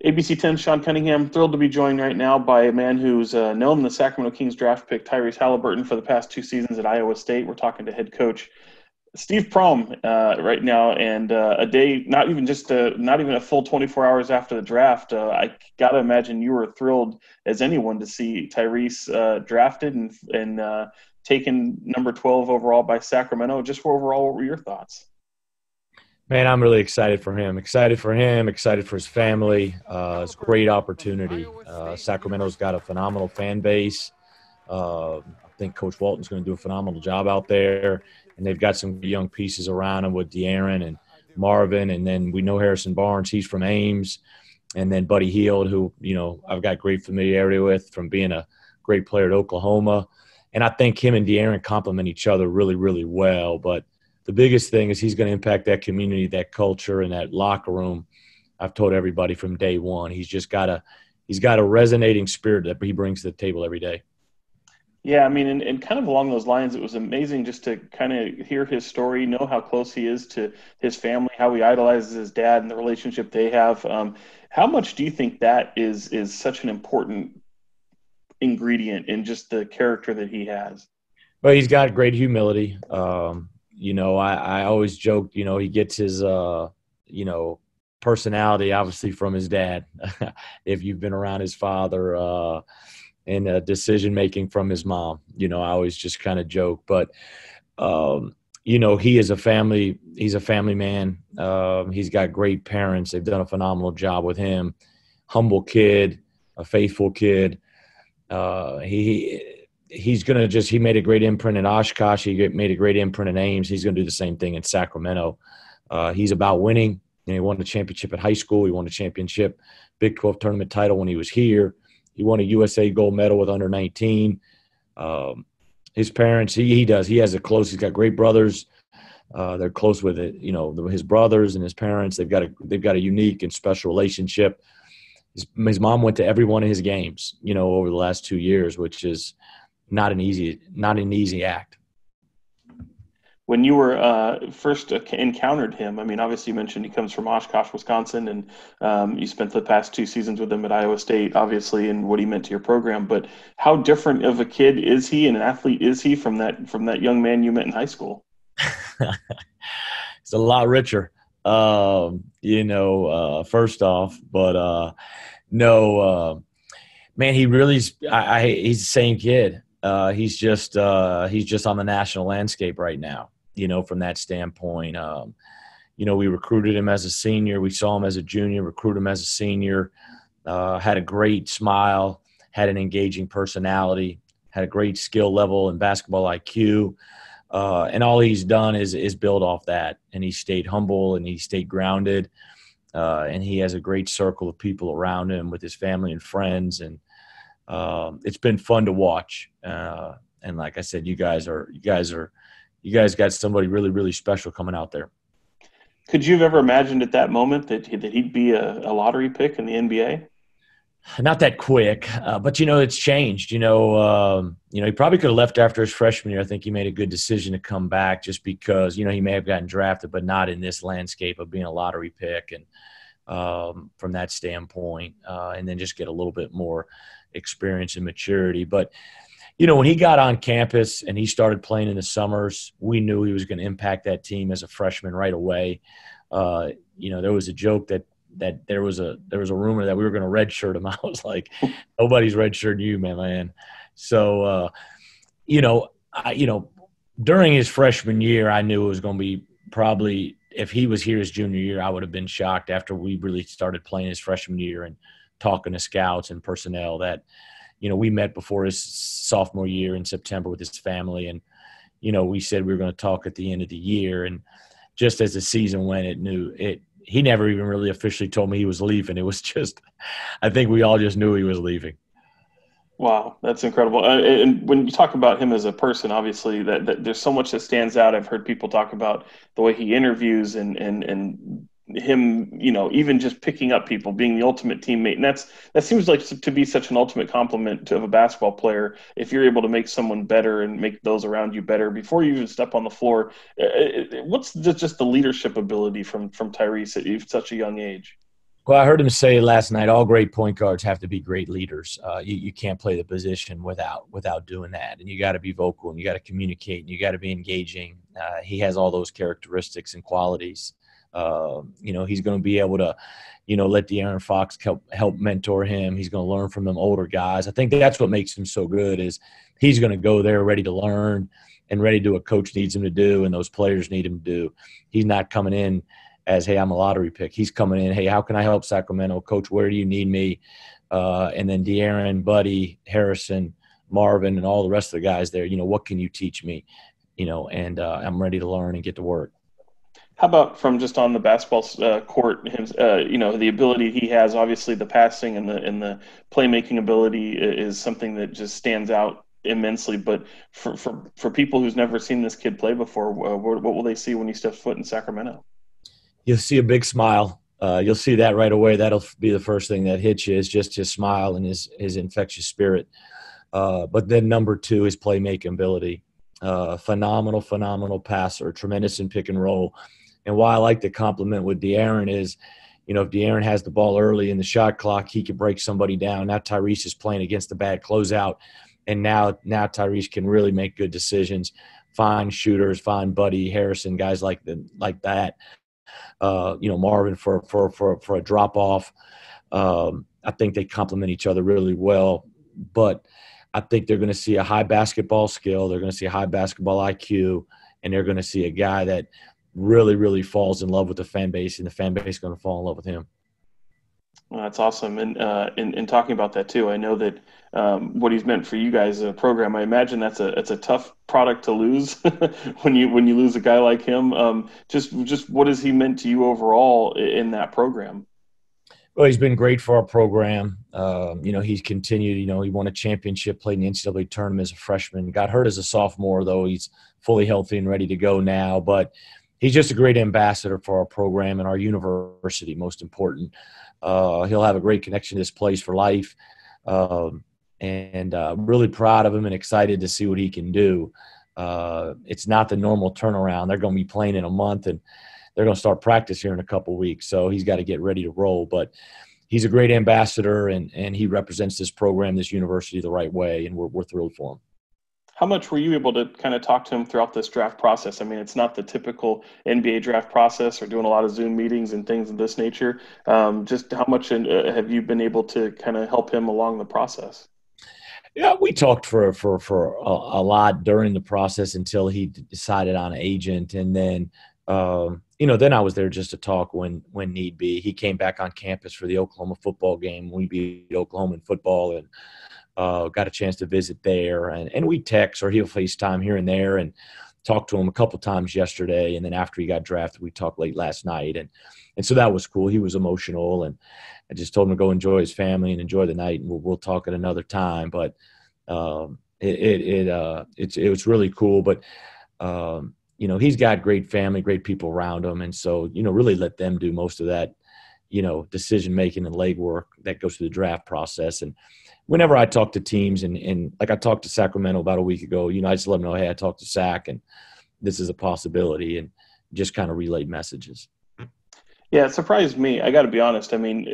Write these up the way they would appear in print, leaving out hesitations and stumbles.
ABC 10's Sean Cunningham, thrilled to be joined right now by a man who's known the Sacramento Kings draft pick Tyrese Haliburton for the past 2 seasons at Iowa State. We're talking to head coach Steve Prohm right now, and a day, not even a full 24 hours after the draft. I gotta imagine you were thrilled as anyone to see Tyrese drafted and taken number 12 overall by Sacramento. Just for overall, what were your thoughts? Man, I'm really excited for him. Excited for him. Excited for his family. It's a great opportunity. Sacramento's got a phenomenal fan base. I think Coach Walton's going to do a phenomenal job out there, and they've got some young pieces around him with De'Aaron and Marvin, and then we know Harrison Barnes. He's from Ames, and then Buddy Hield, who I've got great familiarity with from being a great player at Oklahoma, and I think him and De'Aaron complement each other really, really well. But the biggest thing is he's going to impact that community, that culture, and that locker room. I've told everybody from day one, he's got a resonating spirit that he brings to the table every day. Yeah, I mean, and kind of along those lines, it was amazing just to kind of hear his story, know how close he is to his family, how he idolizes his dad and the relationship they have. How much do you think that is such an important ingredient in just the character that he has? Well, he's got great humility. I always joke, he gets his, personality obviously from his dad. If you've been around his father, and decision-making from his mom, I always just kind of joke, but, he's a family man. He's got great parents. They've done a phenomenal job with him. Humble kid, a faithful kid. He made a great imprint in Oshkosh. He made a great imprint in Ames. He's going to do the same thing in Sacramento. He's about winning. He won the championship at high school. He won a championship Big 12 tournament title when he was here. He won a USA gold medal with under 19. His parents, he has he's got great brothers. They're close with it. His brothers and his parents, they've got a unique and special relationship. His mom went to every one of his games, over the last 2 years, which is not an easy act. When you were first encountered him, I mean, obviously you mentioned he comes from Oshkosh, Wisconsin, and you spent the past 2 seasons with him at Iowa State, obviously, and what he meant to your program. But how different of a kid is he and an athlete is he from that young man you met in high school? It's a lot richer, first off. But, no, man, he really he's the same kid. He's just on the national landscape right now, from that standpoint. We recruited him as a senior. We saw him as a junior, recruited him as a senior, had a great smile, had an engaging personality, had a great skill level and basketball IQ. And all he's done is build off that. And he stayed humble and he stayed grounded. And he has a great circle of people around him with his family and friends. And it's been fun to watch. And like I said, you guys got somebody really, really special coming out there. Could you have ever imagined at that moment that he'd be a lottery pick in the NBA? Not that quick, but it's changed. He probably could have left after his freshman year. I think he made a good decision to come back just because he may have gotten drafted, but not in this landscape of being a lottery pick. And from that standpoint, and then just get a little bit more experience and maturity. But when he got on campus and he started playing in the summers, we knew he was going to impact that team as a freshman right away. There was a joke that there was a rumor that we were going to redshirt him. I was like, nobody's redshirting you, man. So, during his freshman year, I knew it was going to be probably, if he was here his junior year, I would have been shocked after we really started playing his freshman year and talking to scouts and personnel that, we met before his sophomore year in September with his family. And, we said we were going to talk at the end of the year. And just as the season went, he never even really officially told me he was leaving. It was just, I think we all just knew he was leaving. Wow, that's incredible. And when you talk about him as a person, obviously that there's so much that stands out. I've heard people talk about the way he interviews and him, even just picking up people, being the ultimate teammate. And that seems like to be such an ultimate compliment of a basketball player. If you're able to make someone better and make those around you better before you even step on the floor, what's just the leadership ability from Tyrese at such a young age? Well, I heard him say last night, all great point guards have to be great leaders. You can't play the position without doing that. And you got to be vocal, and you got to communicate, and you got to be engaging. He has all those characteristics and qualities. He's going to be able to, let De'Aaron Fox help mentor him. He's going to learn from them older guys. I think that's what makes him so good is he's going to go there ready to learn and ready to do what coach needs him to do and those players need him to do. He's not coming in as, hey, I'm a lottery pick. He's coming in, hey, how can I help Sacramento? Coach, where do you need me? And then De'Aaron, Buddy, Harrison, Marvin, and all the rest of the guys there, what can you teach me? And I'm ready to learn and get to work. How about from just on the basketball court, the ability he has, obviously the passing and the playmaking ability is something that just stands out immensely. But for people who's never seen this kid play before, what will they see when he steps foot in Sacramento? You'll see a big smile. You'll see that right away. That'll be the first thing that hits you is just his smile and his infectious spirit. But then number two, his playmaking ability. Phenomenal passer, tremendous in pick and roll. And why I like to compliment with De'Aaron is, if De'Aaron has the ball early in the shot clock, he can break somebody down. Now Tyrese is playing against the bad closeout, and now Tyrese can really make good decisions, find shooters, find Buddy, Harrison, guys like that. Marvin for a drop off. I think they complement each other really well, but I think they're going to see a high basketball skill. They're going to see a high basketball IQ, and they're going to see a guy that really, really falls in love with the fan base, and the fan base is going to fall in love with him. Well, that's awesome. And in talking about that too, I know that what he's meant for you guys in a program. I imagine it's a tough product to lose when you lose a guy like him. Just what has he meant to you overall in that program? Well, he's been great for our program. He's continued. He won a championship, played in the NCAA tournament as a freshman. Got hurt as a sophomore, though. He's fully healthy and ready to go now. But he's just a great ambassador for our program and our university, most important. He'll have a great connection to this place for life. And I'm really proud of him and excited to see what he can do. It's not the normal turnaround. They're going to be playing in a month, and they're going to start practice here in a couple of weeks. So he's got to get ready to roll. But he's a great ambassador, and he represents this program, this university the right way, and we're thrilled for him. How much were you able to kind of talk to him throughout this draft process? I mean, it's not the typical NBA draft process or doing a lot of Zoom meetings and things of this nature. Just how much have you been able to kind of help him along the process? Yeah, we talked for a lot during the process until he decided on an agent. And then, then I was there just to talk when need be. He came back on campus for the Oklahoma football game. We beat Oklahoma in football, and got a chance to visit there, and we text or he'll FaceTime here and there, and talked to him a couple times yesterday. And then after he got drafted, we talked late last night, and so that was cool. He was emotional, and I just told him to go enjoy his family and enjoy the night, and we'll talk at another time. But it was really cool. But he's got great family, great people around him, and so really let them do most of that decision making and legwork that goes through the draft process. And whenever I talk to teams, and like I talked to Sacramento about a week ago, I just let them know, hey, I talked to Sac, and this is a possibility, and just kind of relayed messages. Yeah, it surprised me. I got to be honest. I mean,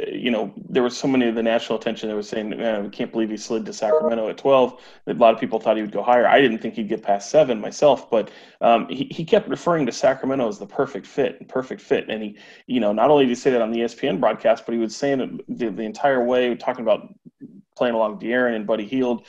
there was so many of the national attention that was saying, man, we can't believe he slid to Sacramento at 12. A lot of people thought he would go higher. I didn't think he'd get past 7 myself, but he kept referring to Sacramento as the perfect fit. And he, not only did he say that on the ESPN broadcast, but he was saying it the entire way, talking about playing along De'Aaron and Buddy Hield.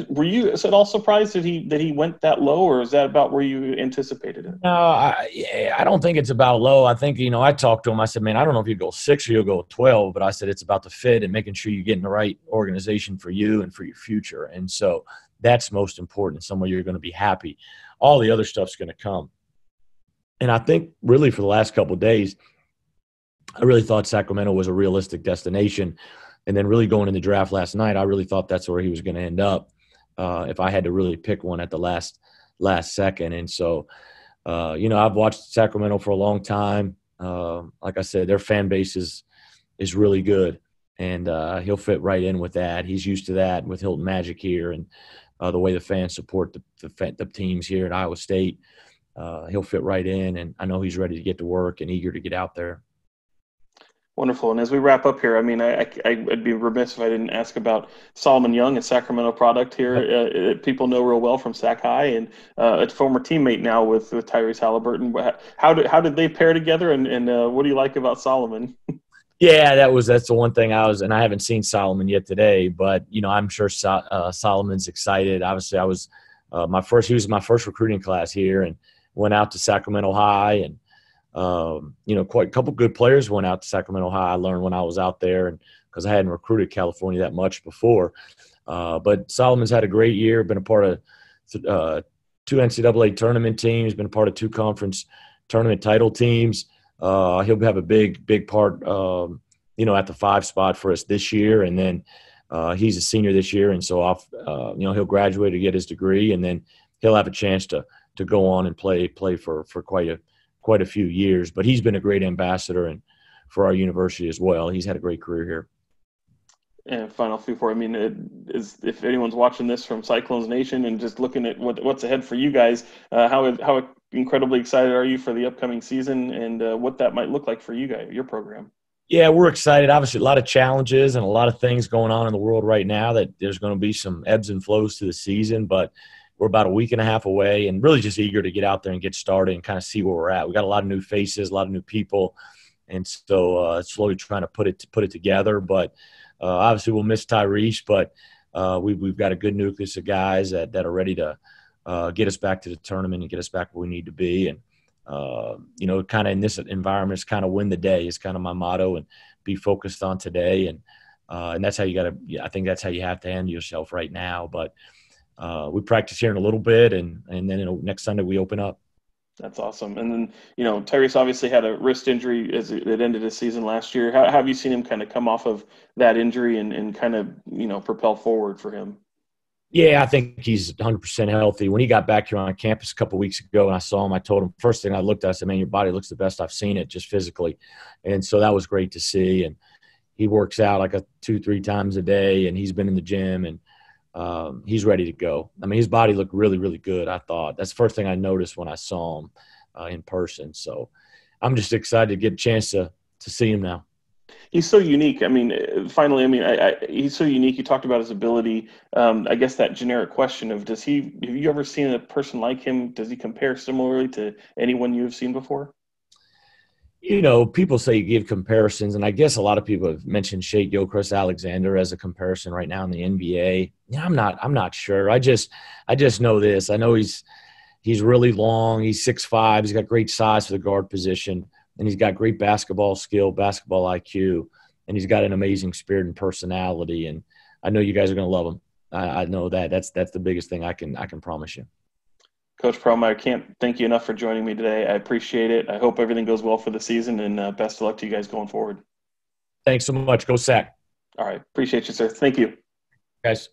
Were you at all surprised that he went that low, or is that about where you anticipated it? No, I don't think it's about low. I think, I talked to him. I said, man, I don't know if you go 6 or you'll go 12, but I said it's about the fit and making sure you get in the right organization for you and for your future. And so that's most important, somewhere you're going to be happy. All the other stuff's going to come. And I think really for the last couple of days, I really thought Sacramento was a realistic destination. And then really going in the draft last night, I really thought that's where he was going to end up if I had to really pick one at the last second. And so, I've watched Sacramento for a long time. Like I said, their fan base is really good, and he'll fit right in with that. He's used to that with Hilton Magic here, and the way the fans support the teams here at Iowa State. He'll fit right in, and I know he's ready to get to work and eager to get out there. Wonderful. And as we wrap up here, I mean, I'd be remiss if I didn't ask about Solomon Young, a Sacramento product here. Yep. People know real well from Sac High, and a former teammate now with Tyrese Haliburton. How did they pair together, and what do you like about Solomon? Yeah, that's the one thing and I haven't seen Solomon yet today, but I'm sure Solomon's excited. Obviously, he was my first recruiting class here, and went out to Sacramento High, and quite a couple good players went out to Sacramento High. I learned when I was out there, and because I hadn't recruited California that much before. But Solomon's had a great year, been a part of two NCAA tournament teams, been a part of two conference tournament title teams. He'll have a big part, at the 5 spot for us this year. And then he's a senior this year. And so he'll graduate to get his degree, and then he'll have a chance to go on and play for quite a few years. But he's been a great ambassador and for our university as well. He's had a great career here. And final few for, I mean, if anyone's watching this from Cyclones Nation and just looking at what's ahead for you guys, how incredibly excited are you for the upcoming season, and what that might look like for you guys, your program? Yeah, we're excited. Obviously, a lot of challenges and a lot of things going on in the world right now that there's going to be some ebbs and flows to the season, but we're about a week and a half away, and really just eager to get out there and get started and kind of see where we're at. We got a lot of new faces, a lot of new people, and so slowly trying to put it together. But obviously, we'll miss Tyrese, but we've got a good nucleus of guys that are ready to get us back to the tournament and get us back where we need to be. And kind of in this environment, it's kind of win the day is kind of my motto, and be focused on today. And that's how I think that's how you have to handle yourself right now. But we practice here in a little bit, and then next Sunday we open up. That's awesome. And then, Tyrese obviously had a wrist injury as it ended his season last year. How have you seen him kind of come off of that injury and kind of, propel forward for him? Yeah, I think he's 100% healthy. When he got back here on campus a couple of weeks ago and I saw him, I told him, first thing I looked at, I said, man, your body looks the best I've seen it just physically. And so that was great to see. And he works out like 2-3 times a day, and he's been in the gym, and he's ready to go. I mean, his body looked really, really good, I thought. That's the first thing I noticed when I saw him in person. So I'm just excited to get a chance to see him now. He's so unique. I mean, finally, he's so unique. You talked about his ability. I guess that generic question of have you ever seen a person like him? Does he compare similarly to anyone you've seen before? People say you give comparisons, and I guess a lot of people have mentioned Shea Gilchrist-Alexander as a comparison right now in the NBA. Yeah, I'm not sure. I just know this. I know he's really long. He's 6'5". He's got great size for the guard position, and he's got great basketball skill, basketball IQ, and he's got an amazing spirit and personality. And I know you guys are going to love him. I know that. That's the biggest thing I can promise you. Coach Prohm, I can't thank you enough for joining me today. I appreciate it. I hope everything goes well for the season, and best of luck to you guys going forward. Thanks so much. Go Sac. All right. Appreciate you, sir. Thank you. Guys.